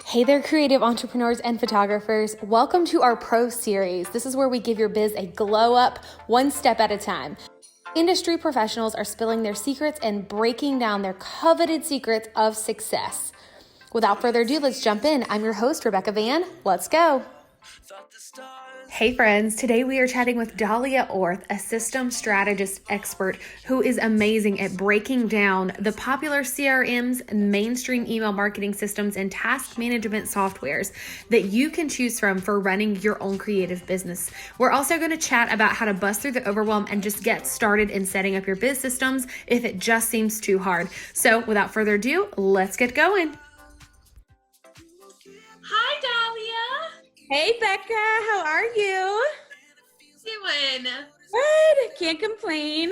Hey there, creative entrepreneurs and photographers. Welcome to our Pro Series. This is where we give your biz a glow up, one step at a time. Industry professionals are spilling their secrets and breaking down their coveted secrets of success. Without further ado, let's jump in. I'm your host, Rebecca Van. Let's go. Hey friends, today we are chatting with Dahlia Orth, a system strategist expert who is amazing at breaking down the popular CRMs, mainstream email marketing systems, and task management softwares that you can choose from for running your own creative business. We're also going to chat about how to bust through the overwhelm and just get started in setting up your biz systems if it just seems too hard. So without further ado, let's get going. Hi, Dahlia. Hey, Becca, how are you? Doing? Good, can't complain.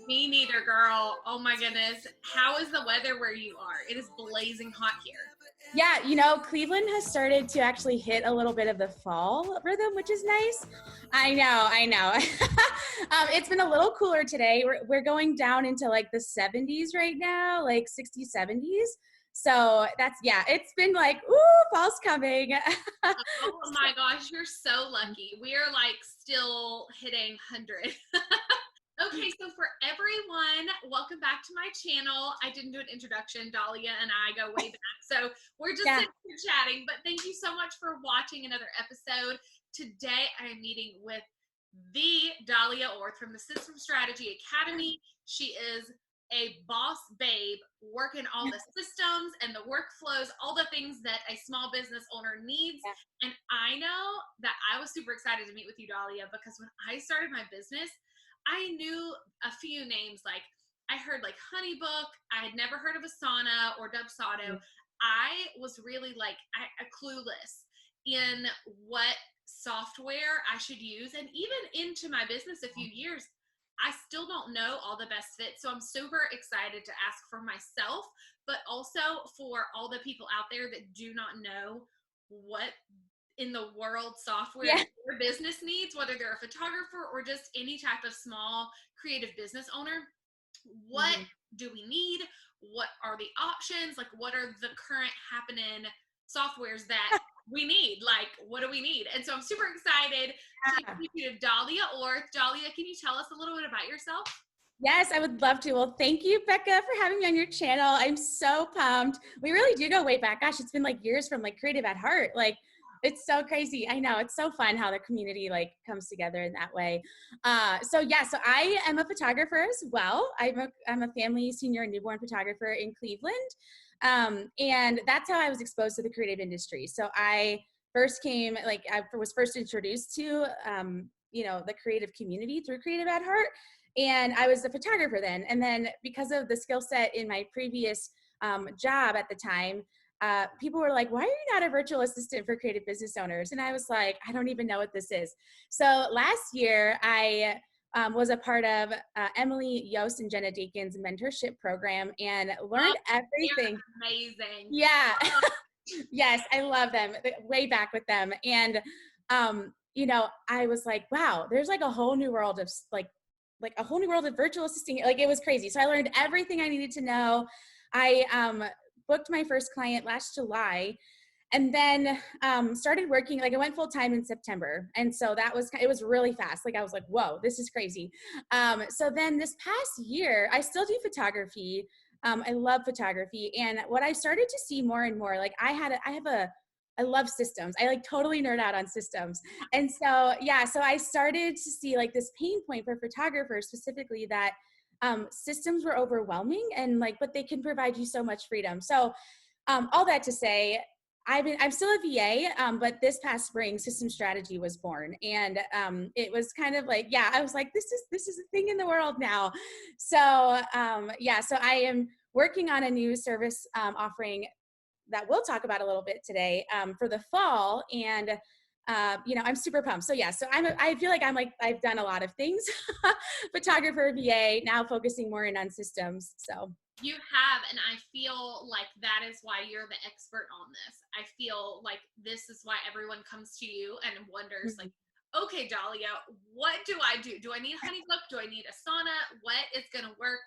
Me neither, girl. Oh my goodness. How is the weather where you are? It is blazing hot here. Yeah, Cleveland has started to actually hit a little bit of the fall rhythm, which is nice. I know. It's been a little cooler today. We're going down into like the 70s right now, like 60s, 70s. So it's been like, ooh, fall's coming. Oh my gosh, you're so lucky. We are like still hitting 100. Okay, so for everyone, welcome back to my channel. I didn't do an introduction. Dahlia and I go way back, so we're just sitting here chatting, but thank you so much for watching another episode. Today, I am meeting with the Dahlia Orth from the System Strategy Academy. She is a boss babe working all the systems and the workflows, all the things that a small business owner needs. And I know that I was super excited to meet with you, Dahlia, because when I started my business, I knew a few names. Like I heard like Honeybook. I had never heard of Asana or Dubsado. I was really like clueless in what software I should use. And even into my business a few years, I still don't know all the best fits. So I'm super excited to ask for myself, but also for all the people out there that do not know what in the world software your business needs, whether they're a photographer or just any type of small creative business owner. What do we need? What are the options? Like, what are the current happening softwares that we need? Like, what do we need? And so I'm super excited to introduce you to Dahlia Orth. Dahlia, can you tell us a little bit about yourself? Yes, I would love to. Well, thank you, Becca, for having me on your channel. I'm so pumped. We really do go way back. Gosh, it's been like years from like Creative at Heart. Like, it's so crazy. I know, it's so fun how the community like comes together in that way. So I am a photographer as well. I'm a family senior and newborn photographer in Cleveland. And that's how I was exposed to the creative industry. So I was first introduced to, the creative community through Creative at Heart. And I was a photographer then. And then because of the skill set in my previous job at the time, people were like, why are you not a virtual assistant for creative business owners? And I was like, I don't even know what this is. So last year, I was a part of Emily Yost and Jenna Dakin's mentorship program and learned everything. Amazing. Yeah. Yes, I love them. Way back with them. And, I was like, wow, there's like a whole new world of like a whole new world of virtual assisting. Like it was crazy. So I learned everything I needed to know. I booked my first client last July and then started working. Like I went full time in September. And so it was really fast. Like I was like, whoa, this is crazy. So then this past year, I still do photography. I love photography. And what I started to see more and more, like I love systems. I like totally nerd out on systems. And so I started to see like this pain point for photographers specifically that systems were overwhelming and but they can provide you so much freedom. So all that to say, I'm still a VA, but this past spring, System Strategy was born, and it was kind of like, I was like, this is a thing in the world now. So so I am working on a new service offering that we'll talk about a little bit today for the fall, and I'm super pumped. So I feel like I've done a lot of things, photographer, VA, now focusing more in on systems. So. You have, and I feel like that is why you're the expert on this. I feel like this is why everyone comes to you and wonders, like, okay, Dahlia, what do I do? Do I need Honeybook? Do I need Asana? What is going to work?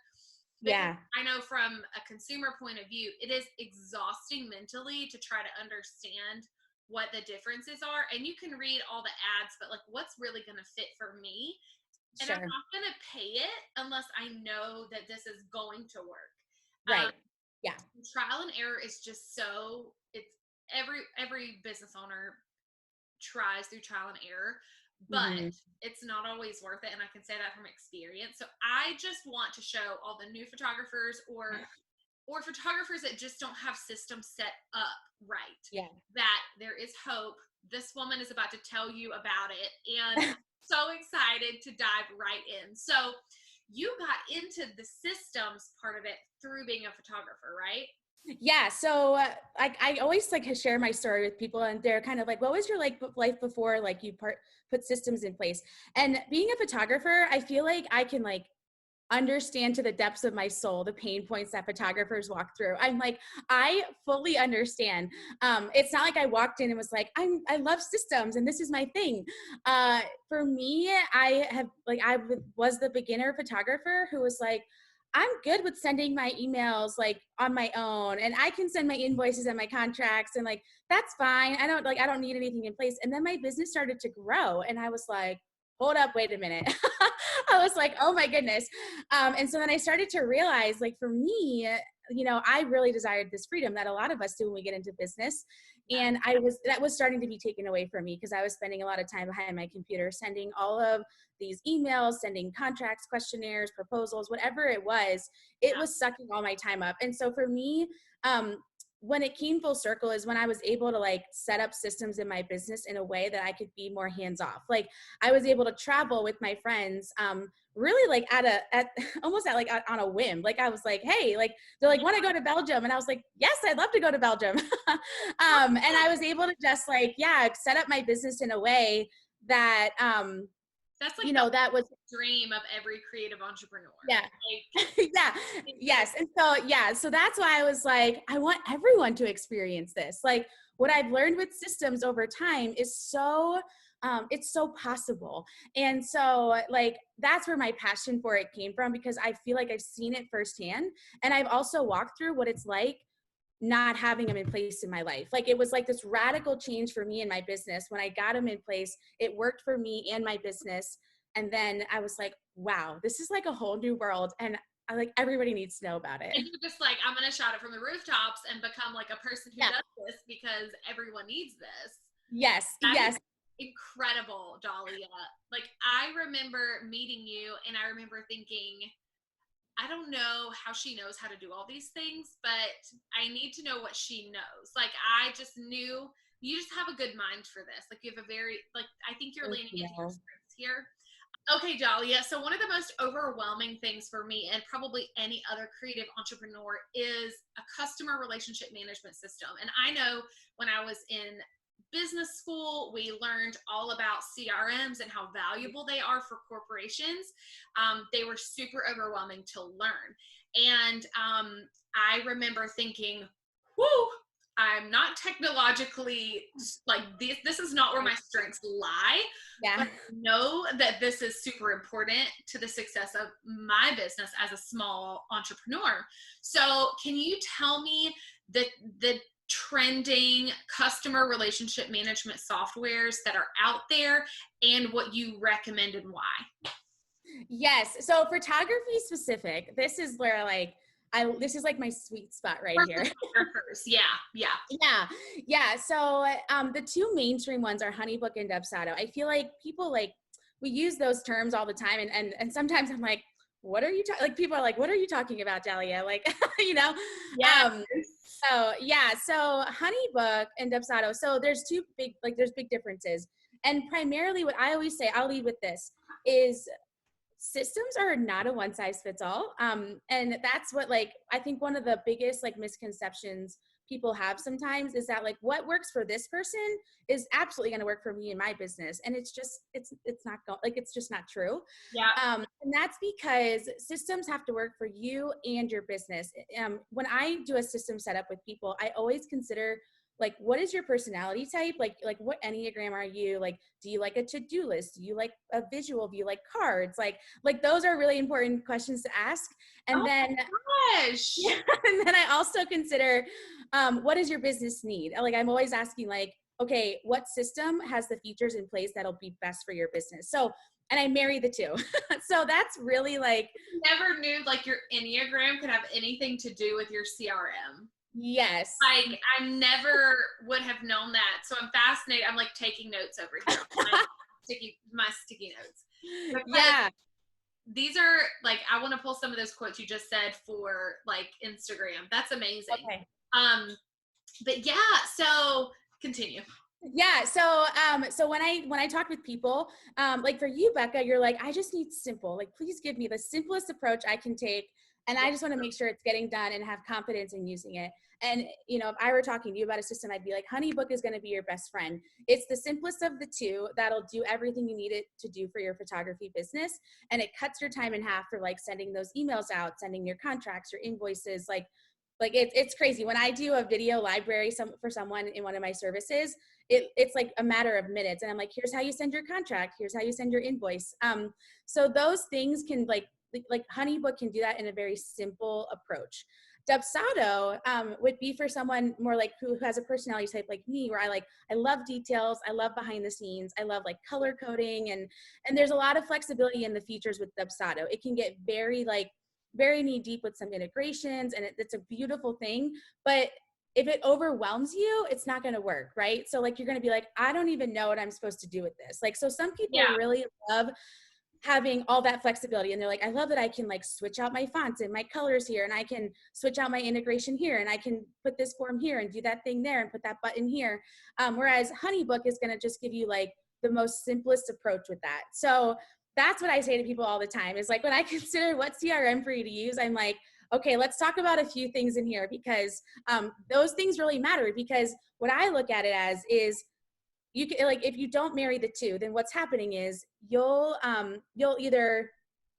Yeah. I know from a consumer point of view, it is exhausting mentally to try to understand what the differences are. And you can read all the ads, but like what's really going to fit for me? And I'm Sure. not going to pay it unless I know that this is going to work. Right. Yeah. Trial and error is just so, it's every business owner tries through trial and error, but it's not always worth it. And I can say that from experience. So I just want to show all the new photographers or photographers that just don't have systems set up right, that there is hope. This woman is about to tell you about it, and I'm so excited to dive right in. So you got into the systems part of it through being a photographer, right? Yeah. So I always like share my story with people, and they're kind of like, what was your life before like you put systems in place? And being a photographer, I feel like I can like understand to the depths of my soul the pain points that photographers walk through. I'm like, I fully understand. It's not like I walked in and was like, I love systems and this is my thing. For me, I was the beginner photographer who was like, I'm good with sending my emails like on my own, and I can send my invoices and my contracts, and like that's fine. I don't need anything in place. And then my business started to grow, and I was like, hold up, wait a minute. I was like, oh my goodness. And so then I started to realize, like, for me, I really desired this freedom that a lot of us do when we get into business. And that was starting to be taken away from me because I was spending a lot of time behind my computer, sending all of these emails, sending contracts, questionnaires, proposals, whatever it was sucking all my time up. And so for me, when it came full circle is when I was able to like set up systems in my business in a way that I could be more hands off. Like I was able to travel with my friends, really like almost on a whim. Like I was like, hey, like they're like, want to go to Belgium? And I was like, yes, I'd love to go to Belgium. And I was able to just like, set up my business in a way that, that's like that was dream of every creative entrepreneur. Yeah. Like, Yes. And so that's why I was like, I want everyone to experience this. Like what I've learned with systems over time is so, it's so possible. And so like, that's where my passion for it came from, because I feel like I've seen it firsthand. And I've also walked through what it's like not having them in place in my life. Like it was like this radical change for me in my business. When I got them in place, it worked for me and my business. And then I was like, wow, this is like a whole new world. And I like, everybody needs to know about it. And you're just like, I'm going to shout it from the rooftops and become like a person who does this because everyone needs this. Yes. That is incredible, Dahlia. Like I remember meeting you and I remember thinking, I don't know how she knows how to do all these things, but I need to know what she knows. Like, I just knew you just have a good mind for this. Like, you have a very, like, I think you're leaning into your strengths here. Okay, Dahlia. So one of the most overwhelming things for me and probably any other creative entrepreneur is a customer relationship management system. And I know when I was in business school, we learned all about CRMs and how valuable they are for corporations. They were super overwhelming to learn. And I remember thinking, whoo, I'm not technologically like this is not where my strengths lie. Yeah. But I know that this is super important to the success of my business as a small entrepreneur. So can you tell me the trending customer relationship management softwares that are out there and what you recommend and why? Yes. So photography specific, this is where like, this is like my sweet spot right here. Yeah. So the two mainstream ones are Honeybook and Dubsado. I feel like people like, we use those terms all the time. And sometimes I'm like, what are you talking? Like people are like, what are you talking about, Dahlia? Like, Yeah. So Honeybook and Dubsado. So there's there's big differences. And primarily what I always say, I'll lead with this, is systems are not a one size fits all. And that's what like, I think one of the biggest like misconceptions people have sometimes is that like what works for this person is absolutely going to work for me in my business. And it's just, it's just not true. Yeah. And that's because systems have to work for you and your business. When I do a system setup with people, I always consider like, what is your personality type? Like what Enneagram are you? Like, do you like a to-do list? Do you like a visual? Do you like cards? Like those are really important questions to ask. And Oh then, my gosh. yeah, and then I also consider, what does your business need? Like, I'm always asking, like, okay, what system has the features in place that'll be best for your business? So, and I marry the two. So that's really like, Never knew like your Enneagram could have anything to do with your CRM. yes. Like I never would have known that. So I'm fascinated. I'm like taking notes over here. My sticky notes. Because Yeah. these are like, I want to pull some of those quotes you just said for like Instagram. That's amazing. Okay. But yeah, so continue. Yeah. So when I talk with people, like for you, Becca, you're like, I just need simple, like, please give me the simplest approach I can take. And I just want to make sure it's getting done and have confidence in using it. And, you know, if I were talking to you about a system, I'd be like, Honeybook is going to be your best friend. It's the simplest of the two that'll do everything you need it to do for your photography business. And it cuts your time in half for like sending those emails out, sending your contracts, your invoices, like it's crazy. When I do a video library for someone in one of my services, it's like a matter of minutes. And I'm like, here's how you send your contract. Here's how you send your invoice. So those things can like Honeybook can do that in a very simple approach. Dubsado would be for someone more like who has a personality type like me, where I love details, I love behind the scenes, I love like color coding, and there's a lot of flexibility in the features with Dubsado. It can get very knee deep with some integrations, and it's a beautiful thing. But if it overwhelms you, it's not going to work, right? So like, you're going to be like, I don't even know what I'm supposed to do with this. Like, so some people really love having all that flexibility, and they're like, I love that I can like switch out my fonts and my colors here, and I can switch out my integration here, and I can put this form here and do that thing there and put that button here. Whereas Honeybook is going to just give you like the most simplest approach with that. So that's what I say to people all the time, is like, when I consider what CRM for you to use, I'm like, okay, let's talk about a few things in here, because those things really matter. Because what I look at it as is, you can, like, if you don't marry the two, then what's happening is you'll either,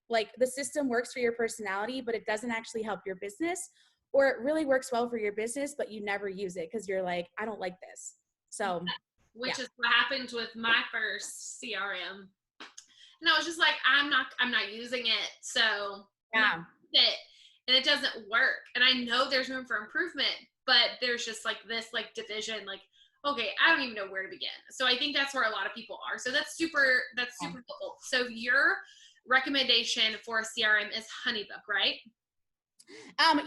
like, the system works for your personality, but it doesn't actually help your business, or it really works well for your business, but you never use it because you're like, I don't like this. So, which is what happened with my first CRM. And I was just like, I'm not using it. So yeah. And it doesn't work. And I know there's room for improvement, but there's just like this like division, like, okay, I don't even know where to begin. So I think that's where a lot of people are. So that's super helpful. So your recommendation for a CRM is Honeybook, right?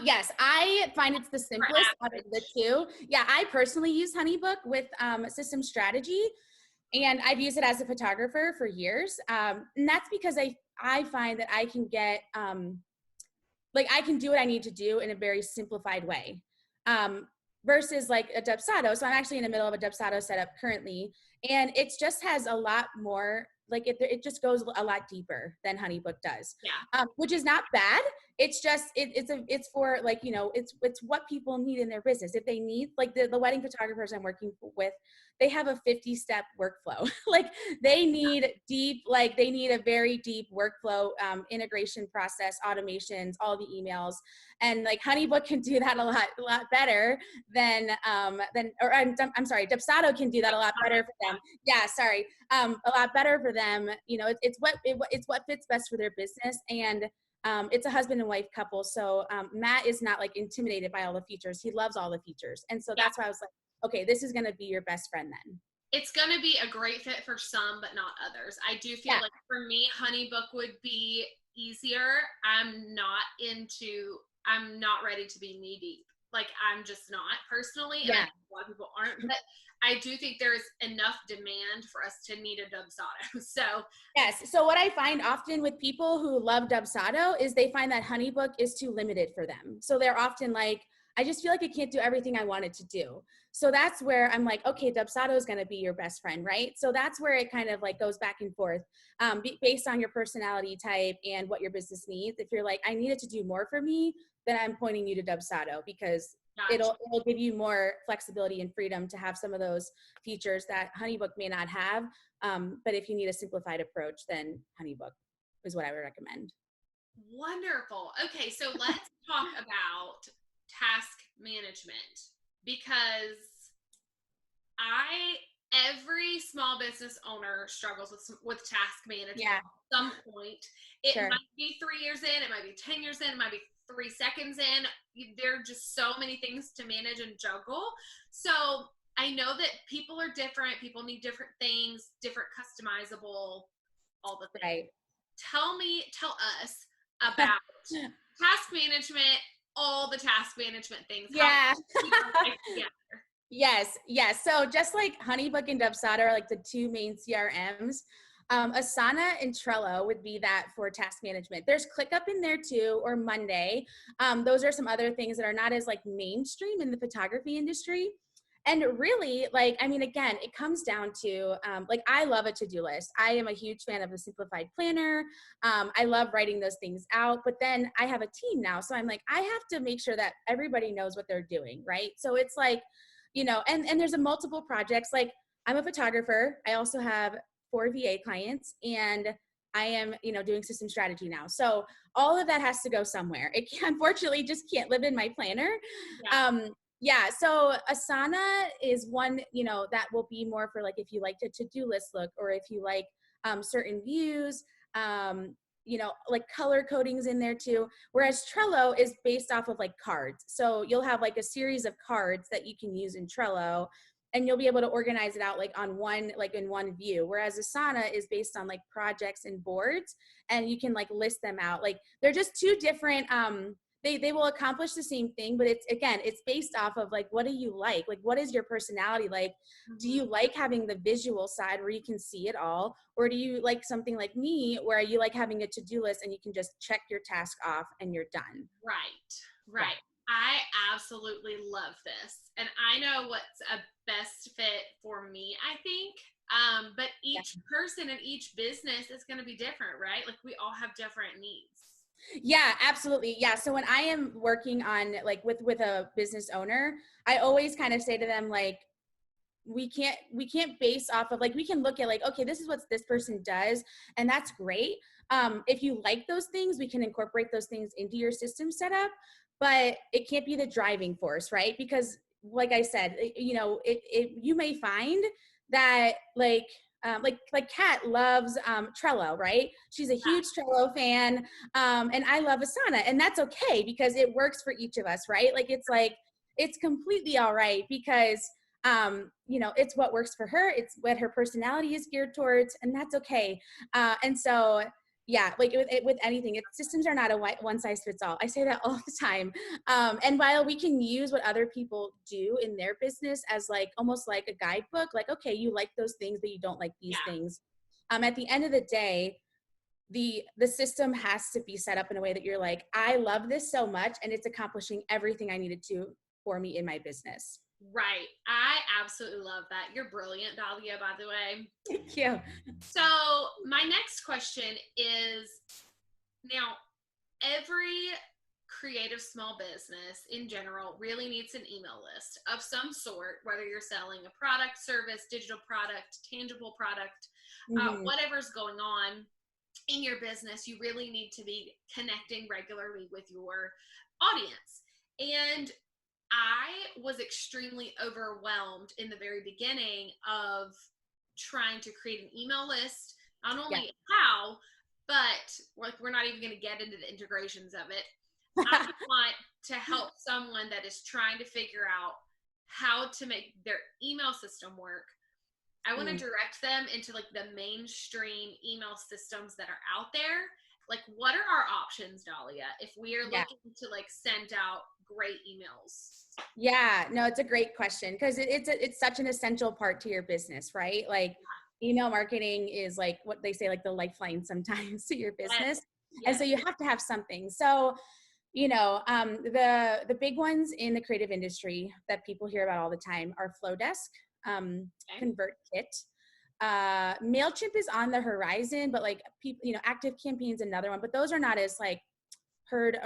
Yes, I find it's the simplest out of the two. Yeah, I personally use Honeybook with System Strategy, and I've used it as a photographer for years. And that's because I find that I can get, like, I can do what I need to do in a very simplified way. Versus like a Dubsado. So I'm actually in the middle of a Dubsado setup currently, and it just has a lot more, like, it just goes a lot deeper than Honeybook does. Yeah. Which is not bad. It's just, it's for, like, you know, it's what people need in their business. If they need, like, the wedding photographers I'm working with, they have a 50-step workflow. Like, they need a very deep workflow, integration process, automations, all the emails. And like, Honeybook can do that a lot better than I'm sorry, Dubsado can do that a lot better for them. Yeah, sorry, a lot better for them. You know, it's what fits best for their business, and it's a husband and wife couple. So Matt is not like intimidated by all the features. He loves all the features, and so that's why I was like, okay, this is going to be your best friend then. It's going to be a great fit for some, but not others. I do feel like for me, Honeybook would be easier. I'm not ready to be knee deep. Like, I'm just not personally. And I think a lot of people aren't, but I do think there's enough demand for us to need a Dubsado. So yes. So what I find often with people who love Dubsado is they find that Honeybook is too limited for them. So they're often like, I just feel like I can't do everything I wanted to do. So that's where I'm like, okay, Dubsado is going to be your best friend, right? So that's where it kind of like goes back and forth, based on your personality type and what your business needs. If you're like, I need it to do more for me, then I'm pointing you to Dubsado, because it'll give you more flexibility and freedom to have some of those features that Honeybook may not have. But if you need a simplified approach, then Honeybook is what I would recommend. Wonderful. Okay, so let's talk about task management, because small business owner struggles with task management Yeah. at some point. It Sure. might be 3 years in, it might be 10 years in, it might be 3 seconds in. There are just so many things to manage and juggle. So I know that people are different. People need different things, different customizable, all the things. Right. Tell us about task management, all the task management things. Yeah. Yeah. Yes. So just like Honeybook and Dubsado are like the two main CRMs, Asana and Trello would be that for task management. There's ClickUp in there too, or Monday. Those are some other things that are not as like mainstream in the photography industry. And really, like, I mean, again, it comes down to, like, I love a to-do list. I am a huge fan of a simplified planner. I love writing those things out, but then I have a team now. So I'm like, I have to make sure that everybody knows what they're doing, right? So it's like, and there's a multiple projects. Like, I'm a photographer. I also have 4 VA clients, and I am, doing system strategy now. So all of that has to go somewhere. It unfortunately just can't live in my planner. Yeah. So Asana is one, that will be more for like if you like to-do list look, or if you like certain views, like color codings in there too. Whereas Trello is based off of like cards. So you'll have like a series of cards that you can use in Trello, and you'll be able to organize it out like on one, like in one view. Whereas Asana is based on like projects and boards, and you can like list them out. Like they're just two different, they will accomplish the same thing, but it's based off of like, what do you like? Like, what is your personality like? Mm-hmm. Do you like having the visual side where you can see it all? Or do you like something like me where you like having a to-do list and you can just check your task off and you're done? Right. Yeah. I absolutely love this. And I know what's a best fit for me, I think. But each person and each business is going to be different, right? Like we all have different needs. Yeah, absolutely. Yeah. So when I am working on like with a business owner, I always kind of say to them, like, we can't base off of like, we can look at like, okay, this is what this person does, and that's great. If you like those things, we can incorporate those things into your system setup, but it can't be the driving force, right? Because like I said, you may find that like Kat loves Trello, right? She's a huge Trello fan, and I love Asana, and that's okay because it works for each of us, right? It's completely all right because it's what works for her. It's what her personality is geared towards, and that's okay. And so, yeah, like with anything, systems are not a one size fits all. I say that all the time. And while we can use what other people do in their business as like almost like a guidebook, like, okay, you like those things, but you don't like these things. At the end of the day, the system has to be set up in a way that you're like, I love this so much, and it's accomplishing everything I needed to for me in my business. Right. I absolutely love that. You're brilliant, Dahlia, by the way. Thank you. So my next question is, now every creative small business in general really needs an email list of some sort, whether you're selling a product, service, digital product, tangible product, whatever's going on in your business, you really need to be connecting regularly with your audience. And I was extremely overwhelmed in the very beginning of trying to create an email list, not only how, but like we're not even going to get into the integrations of it. I want to help someone that is trying to figure out how to make their email system work. I want to direct them into like the mainstream email systems that are out there. Like, what are our options, Dahlia, if we are looking to like send out great emails? Yeah, no, it's a great question because it's such an essential part to your business, right? Like email marketing is like what they say, like the lifeline sometimes to your business. Yes. And so you have to have something. So, the big ones in the creative industry that people hear about all the time are Flodesk, ConvertKit. MailChimp is on the horizon, but like people, Active Campaign's another one, but those are not as like heard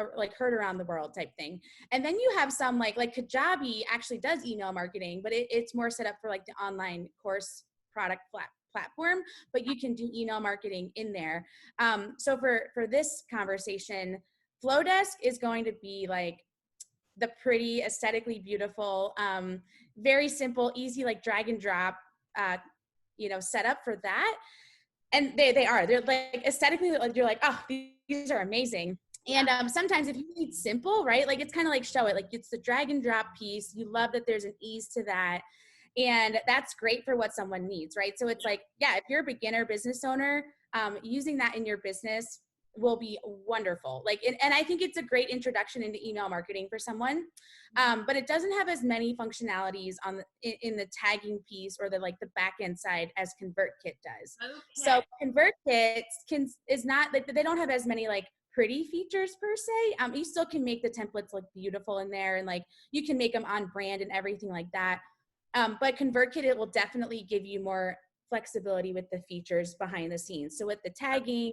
around the world type thing. And then you have some like Kajabi actually does email marketing, but it's more set up for like the online course product platform, but you can do email marketing in there. So for this conversation, Flodesk is going to be like the pretty aesthetically beautiful, very simple, easy, like drag and drop set up for that. And they're like aesthetically, like you're like, oh, these are amazing. And sometimes if you need simple, right? Like it's kind of like show it, like it's the drag and drop piece. You love that there's an ease to that. And that's great for what someone needs, right? So it's like, yeah, if you're a beginner business owner, using that in your business will be wonderful. Like, and I think it's a great introduction into email marketing for someone. But it doesn't have as many functionalities in the tagging piece or the back end side as ConvertKit does. Okay. So ConvertKit is not like, they don't have as many like pretty features per se. You still can make the templates look beautiful in there, and like you can make them on brand and everything like that. But ConvertKit, it will definitely give you more flexibility with the features behind the scenes. So with the tagging,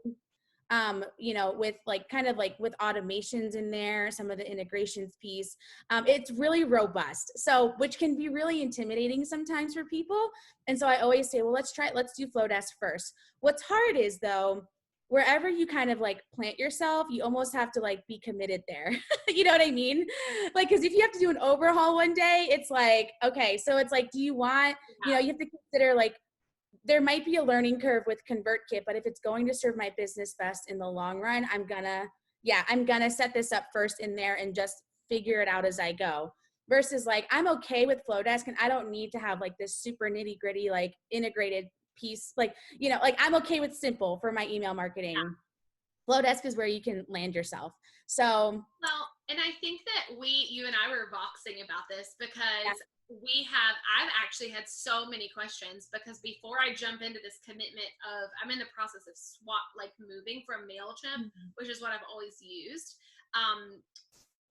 with like kind of like with automations in there, some of the integrations piece, it's really robust. So, which can be really intimidating sometimes for people. And so I always say, well, let's do Flodesk first. What's hard is though, wherever you kind of like plant yourself, you almost have to like be committed there. You know what I mean? Like, cause if you have to do an overhaul one day, it's like, okay, so it's like, do you want, you have to consider like, there might be a learning curve with ConvertKit, but if it's going to serve my business best in the long run, I'm gonna set this up first in there and just figure it out as I go. Versus like, I'm okay with Flodesk and I don't need to have like this super nitty gritty, like integrated piece. Like, like I'm okay with simple for my email marketing. Flodesk is where you can land yourself. So. Well, and I think that you and I were boxing about this because I've actually had so many questions, because before I jump into this commitment of, I'm in the process of moving from MailChimp, which is what I've always used,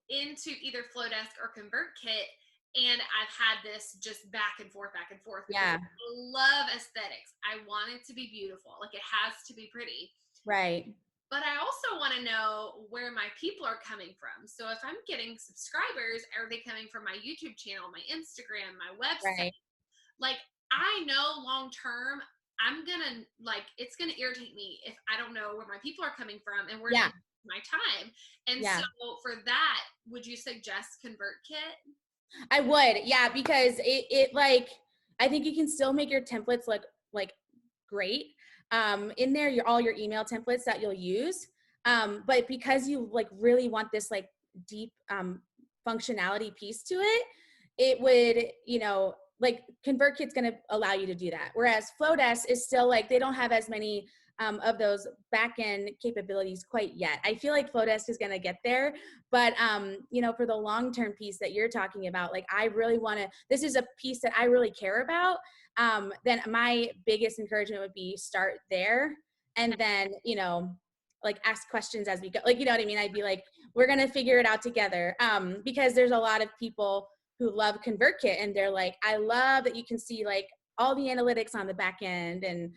into either Flodesk or ConvertKit. And I've had this just back and forth. Yeah. I love aesthetics. I want it to be beautiful. Like, it has to be pretty. Right. But I also want to know where my people are coming from. So if I'm getting subscribers, are they coming from my YouTube channel, my Instagram, my website? Right. Like, I know long term, it's going to irritate me if I don't know where my people are coming from and where my time. And so for that, would you suggest ConvertKit? I would, yeah, because it like, I think you can still make your templates look like great. In there, all your email templates that you'll use. But because you like really want this like deep functionality piece to it, it would, like ConvertKit's going to allow you to do that. Whereas Flodesk is still like, they don't have as many of those back-end capabilities quite yet. I feel like Flodesk is going to get there, but for the long-term piece that you're talking about, like I really want to, this is a piece that I really care about. Then my biggest encouragement would be start there, and then, like ask questions as we go. Like, you know what I mean? I'd be like, we're going to figure it out together. Because there's a lot of people who love ConvertKit and they're like, I love that you can see like all the analytics on the back end and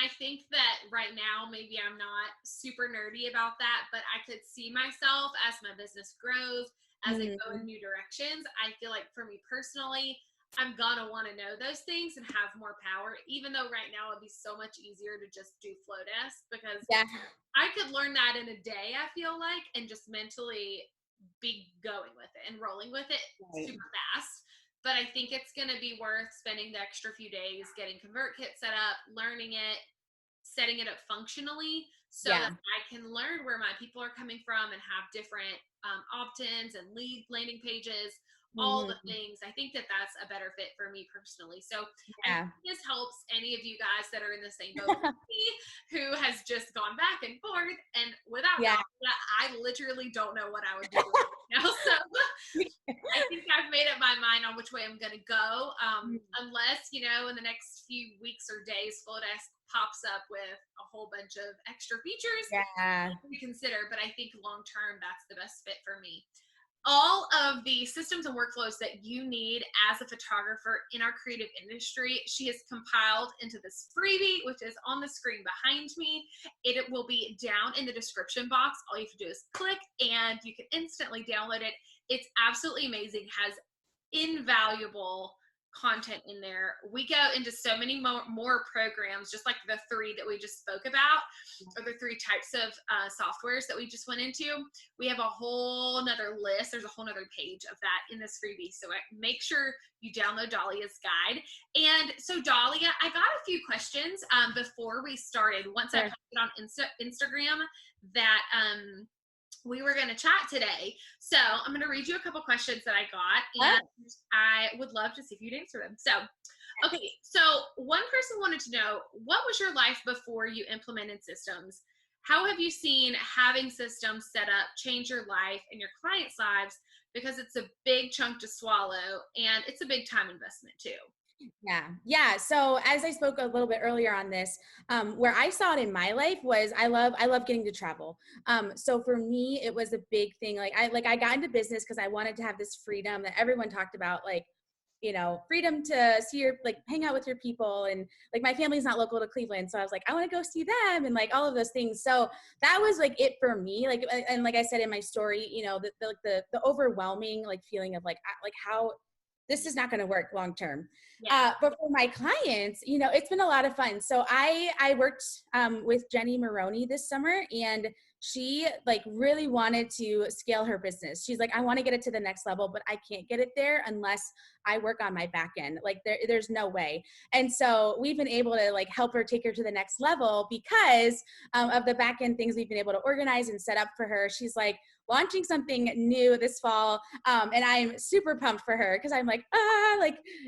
I think that right now, maybe I'm not super nerdy about that, but I could see myself as my business grows, as I go in new directions. I feel like for me personally, I'm gonna want to know those things and have more power, even though right now it'd be so much easier to just do Flodesk, because I could learn that in a day, I feel like, and just mentally be going with it and rolling with it super fast. But I think it's going to be worth spending the extra few days getting ConvertKit set up, learning it, setting it up functionally so that I can learn where my people are coming from and have different opt-ins and lead landing pages, all the things. I think that that's a better fit for me personally. So I think this helps any of you guys that are in the same boat as me, who has just gone back and forth. And without that, I literally don't know what I would do right now. So I think I've made up my mind on which way I'm going to go. Unless, in the next few weeks or days, Flodesk pops up with a whole bunch of extra features to consider. But I think long term, that's the best fit for me. All of the systems and workflows that you need as a photographer in our creative industry, she has compiled into this freebie, which is on the screen behind me. It will be down in the description box. All you have to do is click and you can instantly download it. It's absolutely amazing, has invaluable content in there. We go into so many more programs, just like the 3 that we just spoke about, or the 3 types of softwares that we just went into. We have a whole nother list. There's a whole nother page of that in this freebie. So make sure you download Dahlia's guide. And so Dahlia, I got a few questions before we started. Once I posted on Instagram that we were going to chat today. So I'm going to read you a couple questions that I got, and I would love to see if you'd answer them. So, okay. So one person wanted to know, what was your life before you implemented systems? How have you seen having systems set up change your life and your clients' lives? Because it's a big chunk to swallow, and it's a big time investment too. Yeah. So as I spoke a little bit earlier on this, where I saw it in my life was I love getting to travel. So for me, it was a big thing. I got into business because I wanted to have this freedom that everyone talked about, like, you know, freedom to see your, like, hang out with your people. And like, my family's not local to Cleveland. So I was like, I want to go see them, and like all of those things. So that was like it for me. Like, and like I said in my story, you know, the overwhelming like feeling of like how this is not going to work long term. Yeah. But for my clients, you know, it's been a lot of fun. So I worked with Jenny Maroney this summer, and she like really wanted to scale her business. She's like, I want to get it to the next level, but I can't get it there unless I work on my back end. Like there's no way. And so we've been able to like help her take her to the next level because of the back end things we've been able to organize and set up for her. She's like launching something new this fall. And I'm super pumped for her because I'm like,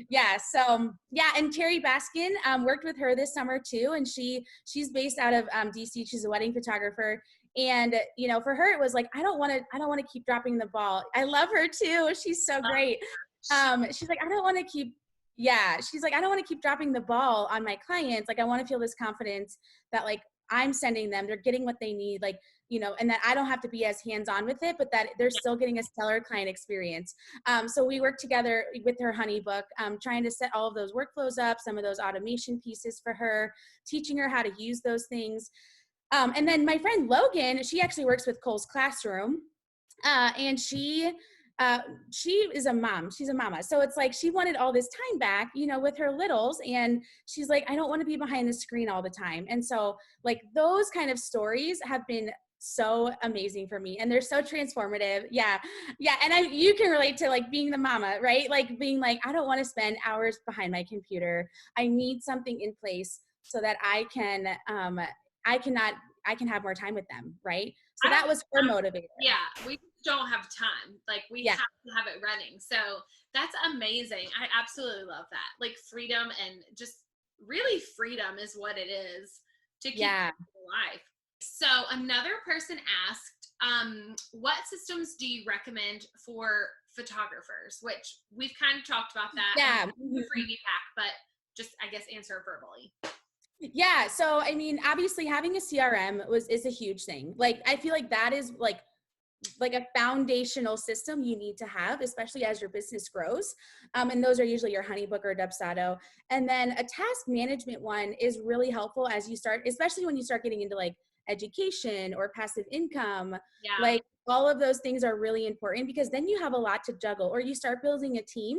yeah. So yeah. And Terry Baskin worked with her this summer too. And she's based out of DC. She's a wedding photographer. And, you know, for her, it was like, I don't want to keep dropping the ball. I love her too. She's so great. She's like, I don't want to keep dropping the ball on my clients. Like, I want to feel this confidence that like I'm sending them, they're getting what they need. Like, you know, and that I don't have to be as hands-on with it, but that they're still getting a stellar client experience. So we worked together with her Honeybook, trying to set all of those workflows up, some of those automation pieces for her, teaching her how to use those things. And then my friend Logan, she actually works with Cole's Classroom, and she is a mom. She's a mama. So it's like she wanted all this time back, you know, with her littles. And she's like, I don't want to be behind the screen all the time. And so like those kind of stories have been so amazing for me, and they're so transformative. Yeah. And you can relate to like being the mama, right? Like being like, I don't want to spend hours behind my computer. I need something in place so that I can have more time with them, right? So that was her motivator. Yeah, we don't have time. Like we have to have it running. So that's amazing. I absolutely love that. Like freedom, and just really freedom is what it is to keep life. So another person asked, what systems do you recommend for photographers? Which we've kind of talked about that in the freebie pack, but just, I guess, answer verbally. Yeah. So, I mean, obviously having a CRM is a huge thing. Like, I feel like that is like a foundational system you need to have, especially as your business grows. And those are usually your Honeybook or Dubsado. And then a task management one is really helpful as you start, especially when you start getting into like education or passive income. Yeah. Like all of those things are really important because then you have a lot to juggle, or you start building a team.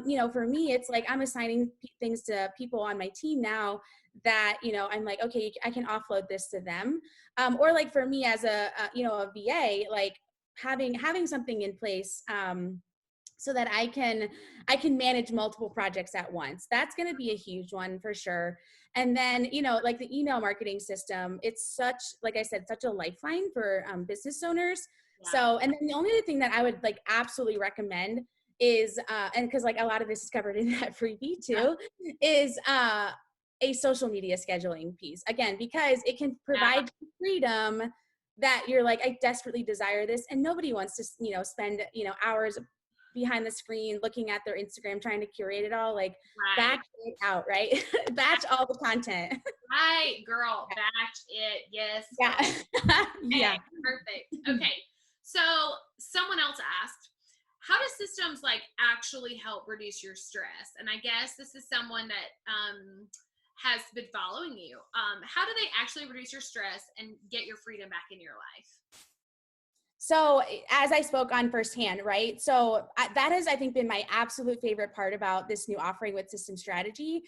You know, for me, it's like I'm assigning things to people on my team now that, you know, I'm like, okay, I can offload this to them. Or like for me as a VA, like having something in place so that I can manage multiple projects at once. That's going to be a huge one for sure. And then, you know, like the email marketing system, it's such, like I said, such a lifeline for business owners. Yeah. So, and then the only other thing that I would like absolutely recommend is, and because like a lot of this is covered in that freebie too, is a social media scheduling piece. Again, because it can provide freedom that you're like, I desperately desire this. And nobody wants to, you know, spend, you know, hours behind the screen looking at their Instagram, trying to curate it all. Like batch it out, right? Batch all the content. Right, girl, batch it. Yes. Yeah. Okay, perfect. Okay. So someone else asked, how do systems like actually help reduce your stress? And I guess this is someone that has been following you. How do they actually reduce your stress and get your freedom back in your life? So as I spoke on firsthand, right? So that has, I think, been my absolute favorite part about this new offering with System Strategy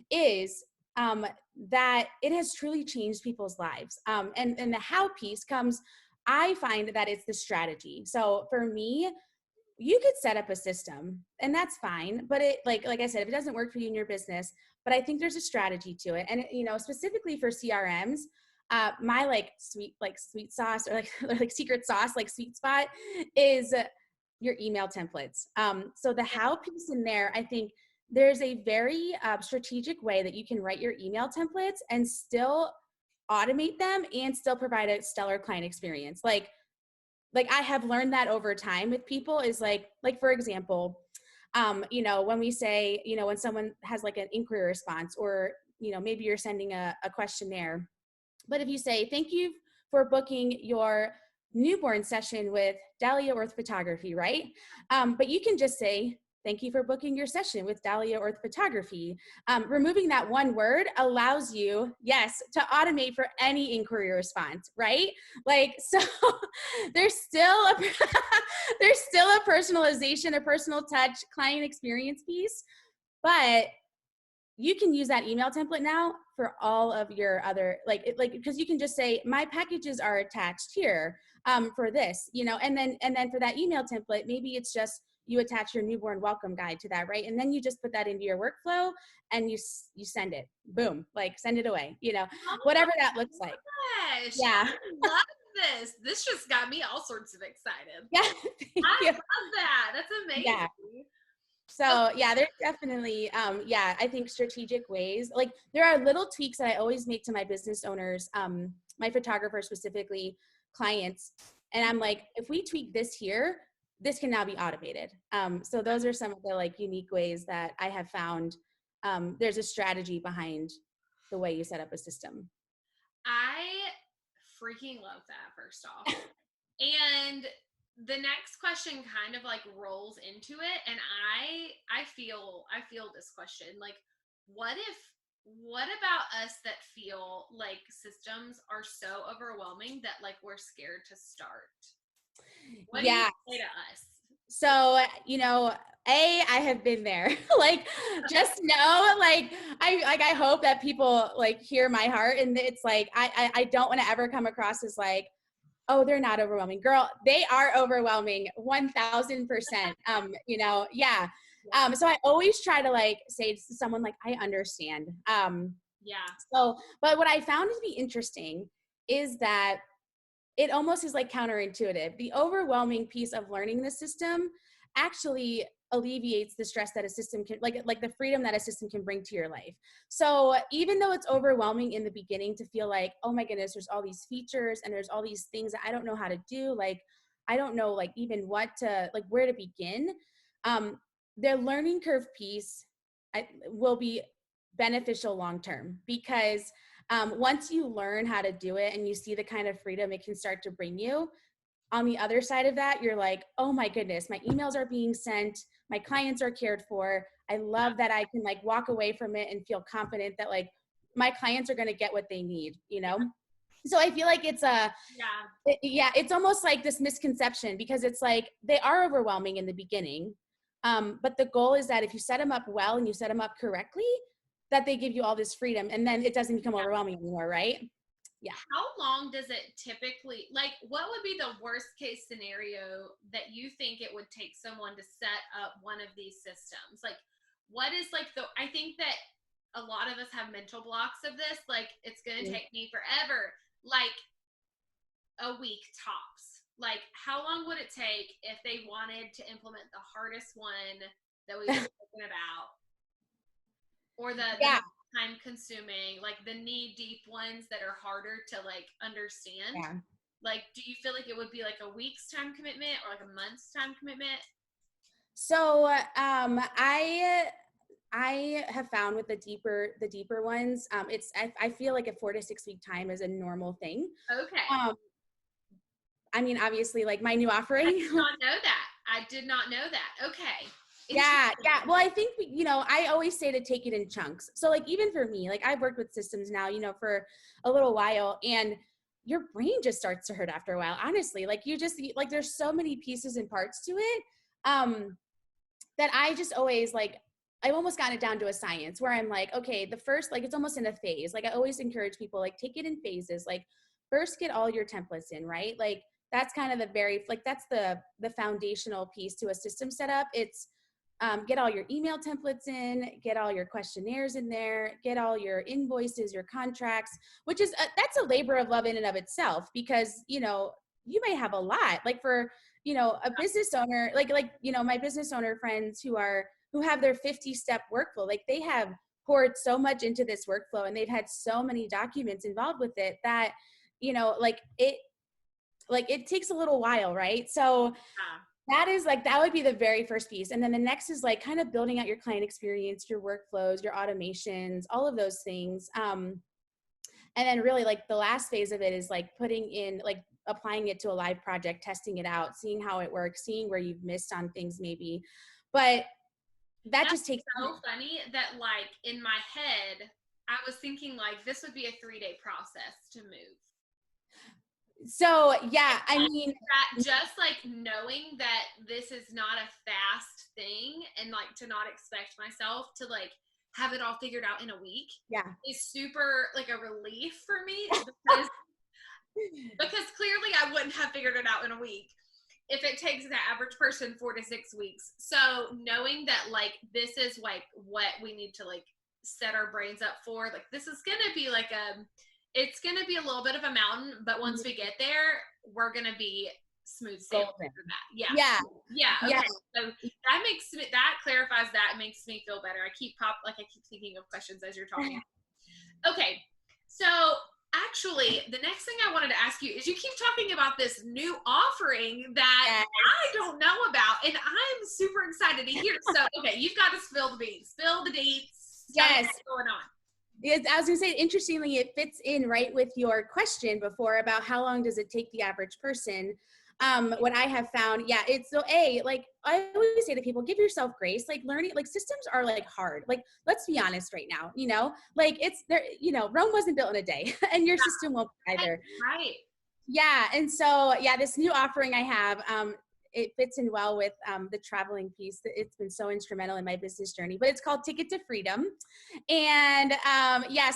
is that it has truly changed people's lives. And the how piece comes, I find that it's the strategy. So for me, you could set up a system and that's fine, but it like I said, if it doesn't work for you in your business, but I think there's a strategy to it. And specifically for CRMs, my sweet sauce or like secret sauce, like sweet spot is your email templates. So the how piece in there, I think there's a very strategic way that you can write your email templates and still automate them and still provide a stellar client experience. Like I have learned that over time with people is like for example, when we say, when someone has like an inquiry response or, maybe you're sending a questionnaire, but if you say, thank you for booking your newborn session with Dahlia Orth Photography, right? But you can just say, thank you for booking your session with Dahlia Orth Photography. Removing that one word allows you, yes, to automate for any inquiry response, right? Like, so there's still a personalization, a personal touch, client experience piece, but you can use that email template now for all of your other, because you can just say, my packages are attached here for this, and then for that email template, maybe it's just, you attach your newborn welcome guide to that, right? And then you just put that into your workflow and you send it, boom, like send it away, whatever that looks like. Gosh, Yeah. I love this. This just got me all sorts of excited. Yeah. I love that. That's amazing. Yeah. So yeah, there's definitely, I think strategic ways, like there are little tweaks that I always make to my business owners, my photographers specifically, clients. And I'm like, if we tweak this here, this can now be automated. So those are some of the like unique ways that I have found there's a strategy behind the way you set up a system. I freaking love that, first off. And the next question kind of like rolls into it, and I feel this question, like, what about us that feel like systems are so overwhelming that like we're scared to start? What do you say to us? So, I have been there. Like, just know, like, I hope that people like hear my heart, and it's like, I don't want to ever come across as like, oh, they're not overwhelming. Girl, they are overwhelming 1000%. Yeah. So I always try to like say to someone like, I understand. So, but what I found to be interesting is that it almost is like counterintuitive. The overwhelming piece of learning the system actually alleviates the stress that a system can, like the freedom that a system can bring to your life. So even though it's overwhelming in the beginning to feel like, oh my goodness, there's all these features and there's all these things that I don't know how to do. Like, I don't know, like even where to begin. The learning curve piece will be beneficial long-term, because once you learn how to do it and you see the kind of freedom it can start to bring you, on the other side of that, you're like, oh my goodness, my emails are being sent, my clients are cared for. I love that I can like walk away from it and feel confident that like my clients are going to get what they need, So I feel like it's it's almost like this misconception, because it's like they are overwhelming in the beginning. But the goal is that if you set them up well and you set them up correctly, that they give you all this freedom, and then it doesn't become overwhelming anymore, right? Yeah. How long does it typically, like, what would be the worst case scenario that you think it would take someone to set up one of these systems? Like, what is like I think that a lot of us have mental blocks of this. Like, it's going to take me forever, like a week tops. Like, how long would it take if they wanted to implement the hardest one that we've spoken about? Or the time consuming, like the knee deep ones that are harder to like understand. Like, do you feel like it would be like a week's time commitment or like a month's time commitment? So I have found with the deeper ones, I feel like a 4 to 6 week time is a normal thing. Okay. I mean, obviously, like my new offering. I did not know that. Okay. Yeah. Well, I think, I always say to take it in chunks. So like, even for me, like I've worked with systems now, for a little while, and your brain just starts to hurt after a while, honestly. Like you just, like there's so many pieces and parts to it that I just always like, I've almost gotten it down to a science where I'm like, okay, the first, like it's almost in a phase. Like I always encourage people, like take it in phases. Like first get all your templates in, right? Like that's kind of the very, like that's the foundational piece to a system setup. It's get all your email templates in, get all your questionnaires in there, get all your invoices, your contracts, which is, that's a labor of love in and of itself, because, you know, you may have a lot, like for, you know, a business owner, like, you know, my business owner friends who have their 50-step workflow, like they have poured so much into this workflow and they've had so many documents involved with it that, you know, like it takes a little while, right? So that is like, that would be the very first piece. And then the next is like kind of building out your client experience, your workflows, your automations, all of those things. And then really like the last phase of it is like putting in, like applying it to a live project, testing it out, seeing how it works, seeing where you've missed on things maybe. But that's just takes so funny that like in my head, I was thinking like this would be a 3-day process to move. So yeah, I mean, that just like knowing that this is not a fast thing and like to not expect myself to like have it all figured out in a week is super like a relief for me because clearly I wouldn't have figured it out in a week if it takes the average person 4 to 6 weeks. So knowing that like this is like what we need to like set our brains up for, like this is gonna be like it's going to be a little bit of a mountain, but once we get there, we're going to be smooth sailing for that. Yeah. Okay. So that clarifies that. It makes me feel better. I keep thinking of questions as you're talking. Okay. So actually the next thing I wanted to ask you is you keep talking about this new offering that I don't know about, and I'm super excited to hear. So, okay, you've got to spill the beans, spill the deets. Yes. What's going on? I was going to say, interestingly, it fits in right with your question before about how long does it take the average person. What I have found, it's so like I always say to people, give yourself grace. Like learning, like systems are like hard. Like, let's be honest right now, you know, like it's there, you know, Rome wasn't built in a day and your system won't either. Right. Yeah. And so, this new offering I have, it fits in well with the traveling piece. It's been so instrumental in my business journey, but it's called Ticket to Freedom. And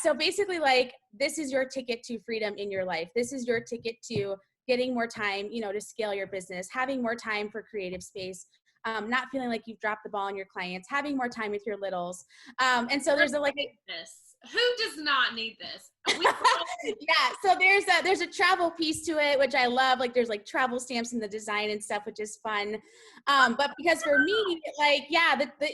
so basically like, this is your ticket to freedom in your life. This is your ticket to getting more time, you know, to scale your business, having more time for creative space, not feeling like you've dropped the ball on your clients, having more time with your littles. And so there's who does not need this? So there's a travel piece to it, which I love. Like there's like travel stamps in the design and stuff, which is fun. But because for me, like,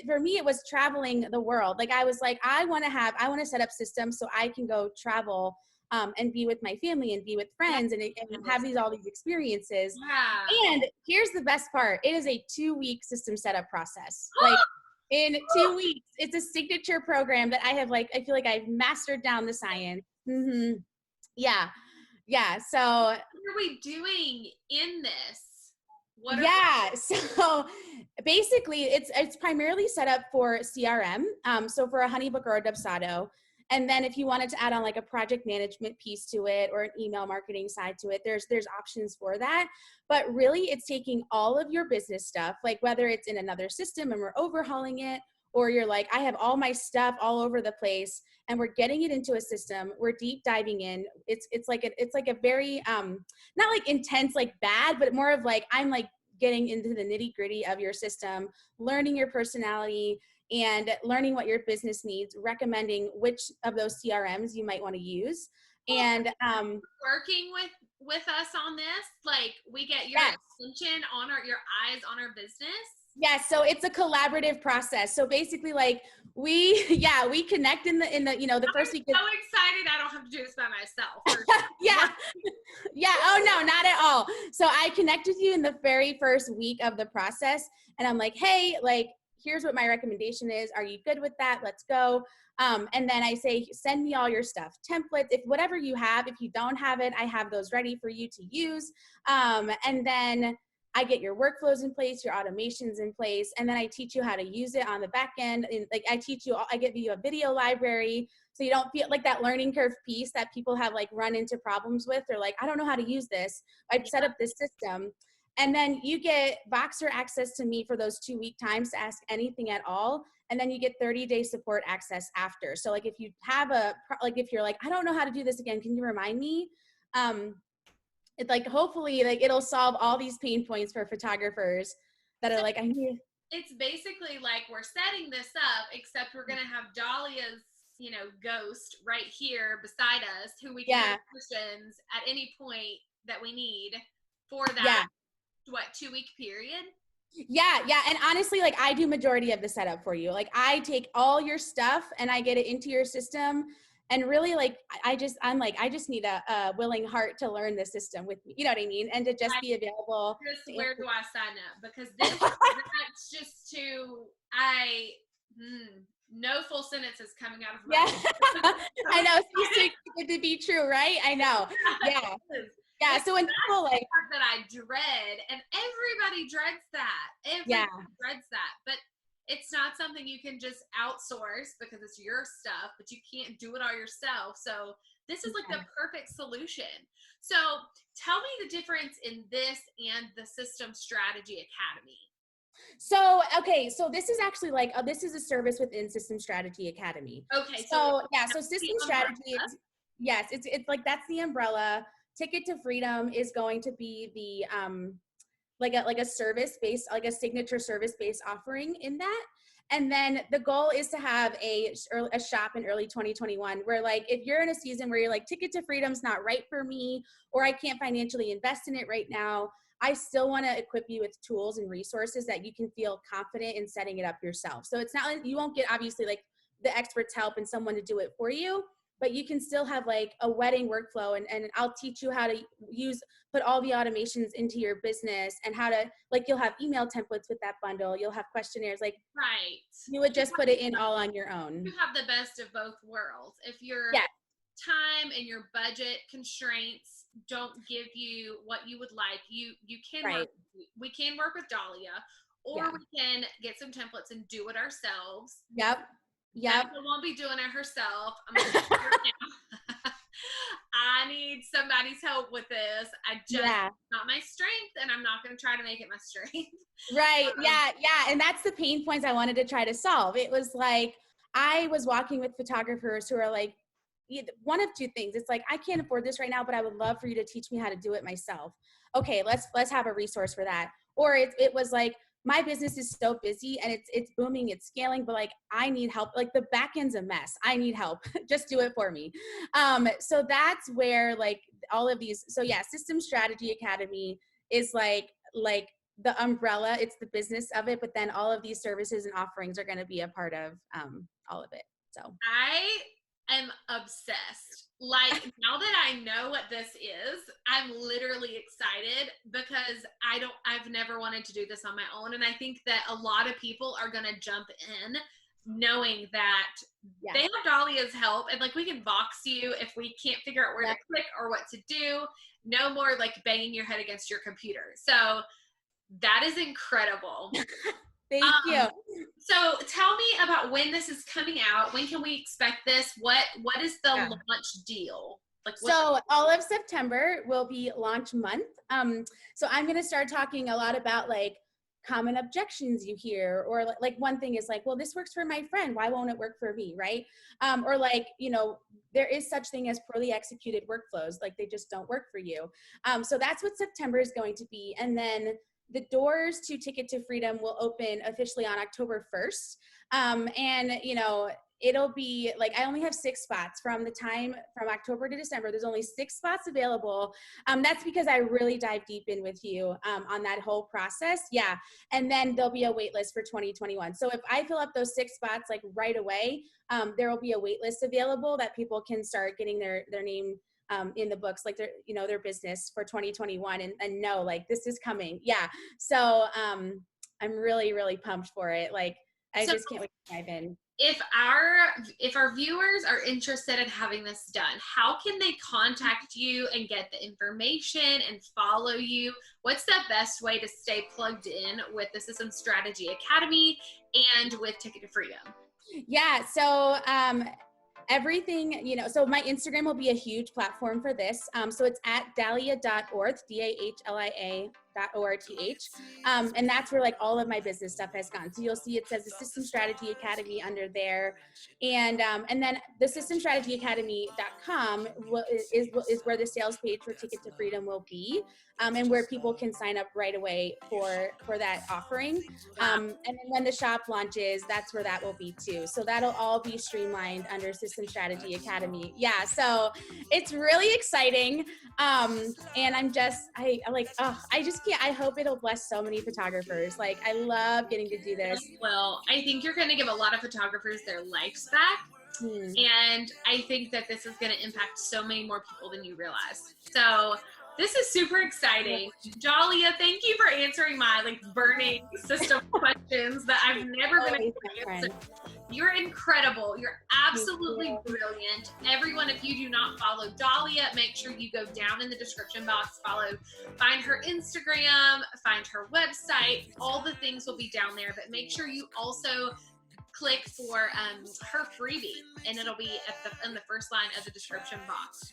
for me, it was traveling the world. Like I was like, I want to set up systems so I can go travel and be with my family and be with friends and have all these experiences. Yeah. And here's the best part. It is a 2-week system setup process. Like in 2 weeks, it's a signature program that I have I feel like I've mastered down the science. Mm-hmm. Yeah. So what are we doing in this? So basically it's primarily set up for CRM. So for a Honeybook or a Dubsado. And then if you wanted to add on like a project management piece to it or an email marketing side to it, there's options for that. But really it's taking all of your business stuff, like whether it's in another system and we're overhauling it, or you're like, I have all my stuff all over the place and we're getting it into a system. We're deep diving in. It's like a very, not like intense, like bad, but more of like, I'm like getting into the nitty gritty of your system, learning your personality, and learning what your business needs, recommending which of those CRMs you might want to use. And working with us on this, like we get your attention on your eyes on our business. Yes. So it's a collaborative process. So basically like we connect in the the first week. I'm so excited. I don't have to do this by myself. Oh no, not at all. So I connect with you in the very first week of the process and I'm like, hey, like, here's what my recommendation is. Are you good with that? Let's go. And then I say, send me all your stuff, templates, if whatever you have. If you don't have it, I have those ready for you to use. And then I get your workflows in place, your automations in place, and then I teach you how to use it on the back end. And like I give you a video library so you don't feel like that learning curve piece that people have like run into problems with. They're like, I don't know how to use this. I've set up this system. And then you get Voxer access to me for those 2-week times to ask anything at all. And then you get 30-day support access after. So like if you have if you're like, I don't know how to do this again, can you remind me? It's like, hopefully like it'll solve all these pain points for photographers that are like, I need. It's basically like we're setting this up, except we're going to have Dahlia's, ghost right here beside us, who we can ask questions at any point that we need for that, 2-week period? Yeah. And honestly, like I do majority of the setup for you. Like I take all your stuff and I get it into your system. And really, like, I just need a willing heart to learn the system with me. You know what I mean? And to just be available. Where do I sign up? Because that's just no full sentences coming out of my mouth. I know. It's too good to be true, right? I know. Yeah. Yeah. So when people like that I dread, and everybody dreads that. Everybody dreads that. But it's not something you can just outsource because it's your stuff, but you can't do it all yourself. So this is like the perfect solution. So tell me the difference in this and the System Strategy Academy. So this is actually like, this is a service within System Strategy Academy. Okay. So System Strategy, it's like, that's the umbrella. Ticket to Freedom is going to be the, like a service-based, like a signature service-based offering in that. And then the goal is to have a shop in early 2021 where like, if you're in a season where you're like, Ticket to Freedom's not right for me, or I can't financially invest in it right now, I still want to equip you with tools and resources that you can feel confident in setting it up yourself. So it's not like you won't get obviously like the expert's help and someone to do it for you, but you can still have like a wedding workflow, and I'll teach you how to put all the automations into your business, and how to, like, you'll have email templates with that bundle. You'll have questionnaires, like, right. You would just put it in all on your own. You have the best of both worlds. If your time and your budget constraints don't give you what you would like, you can we can work with Dahlia, or we can get some templates and do it ourselves. Yep. Dahlia won't be doing it herself. I'm gonna do it now. I need somebody's help with this. Not my strength, and I'm not going to try to make it my strength. Right. Yeah. And that's the pain points I wanted to try to solve. It was like, I was walking with photographers who are like, one of two things. It's like, I can't afford this right now, but I would love for you to teach me how to do it myself. Okay, let's have a resource for that. Or it was like, my business is so busy and it's booming, it's scaling, but like, I need help. Like, the back end's a mess. I need help. Just do it for me. So that's where like all of these, System Strategy Academy is like the umbrella, it's the business of it, but then all of these services and offerings are going to be a part of all of it. So I am obsessed. Like, now that I know what this is, I'm literally excited because I've never wanted to do this on my own. And I think that a lot of people are going to jump in knowing that they have Dahlia's help, and like, we can box you if we can't figure out where to click or what to do. No more like banging your head against your computer. So that is incredible. Thank you. So tell me about when this is coming out. When can we expect this? What is the launch deal? So all of September will be launch month. So I'm going to start talking a lot about like common objections you hear, or like one thing is like, well, this works for my friend, why won't it work for me, right? Or like, there is such thing as poorly executed workflows, like they just don't work for you. So that's what September is going to be. And then the doors to Ticket to Freedom will open officially on October 1st. And, it'll be like, I only have 6 spots from October to December. There's only 6 spots available. That's because I really dive deep in with you on that whole process. Yeah. And then there'll be a wait list for 2021. So if I fill up those 6 spots like right away, there will be a wait list available that people can start getting their name in the books, like their business for 2021, and know like this is coming. Yeah. So I'm really, really pumped for it. Like, I just can't wait to dive in. if our viewers are interested in having this done, how can they contact you and get the information and follow you? What's the best way to stay plugged in with the System Strategy Academy and with Ticket to Freedom? Yeah. So, everything, so my Instagram will be a huge platform for this. So it's at dahlia.orth, Dahlia.orth. And that's where like all of my business stuff has gone. So you'll see it says the System Strategy Academy under there. And then the systemstrategyacademy.com is where the sales page for Ticket to Freedom will be. And where people can sign up right away for that offering. And then when the shop launches, that's where that will be too. So that'll all be streamlined under System Strategy Academy. Yeah, so it's really exciting. And I just can't, I hope it'll bless so many photographers. Like, I love getting to do this. Well, I think you're going to give a lot of photographers their lives back. And I think that this is going to impact so many more people than you realize. So this is super exciting. Dahlia, thank you for answering my like burning system questions that I've never been able to answer. You're incredible. You're absolutely brilliant. Everyone, if you do not follow Dahlia, make sure you go down in the description box, find her Instagram, find her website. All the things will be down there, but make sure you also click for her freebie, and it'll be in the first line of the description box.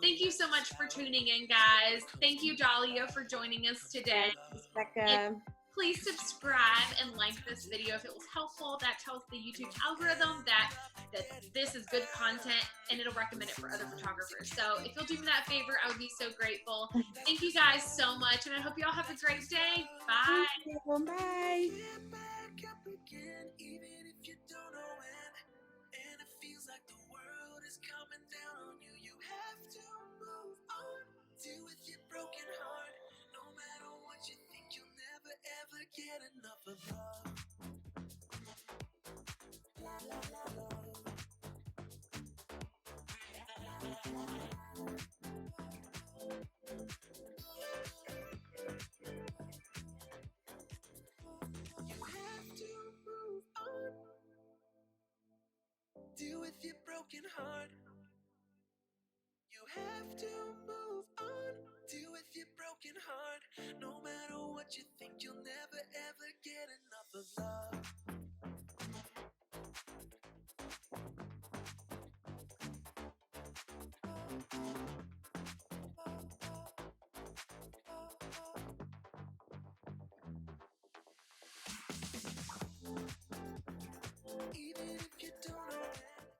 Thank you so much for tuning in, guys. Thank you, Dahlia, for joining us today. Becca. Please subscribe and like this video if it was helpful. That tells the YouTube algorithm that this is good content, and it'll recommend it for other photographers. So if you'll do me that favor, I would be so grateful. Thank you guys so much, and I hope you all have a great day. Bye. Bye. Ever get enough of love. You have to move on. Deal with your broken heart. You have to move on. Deal with your broken heart. No matter what you think, you'll never ever get enough of love. Even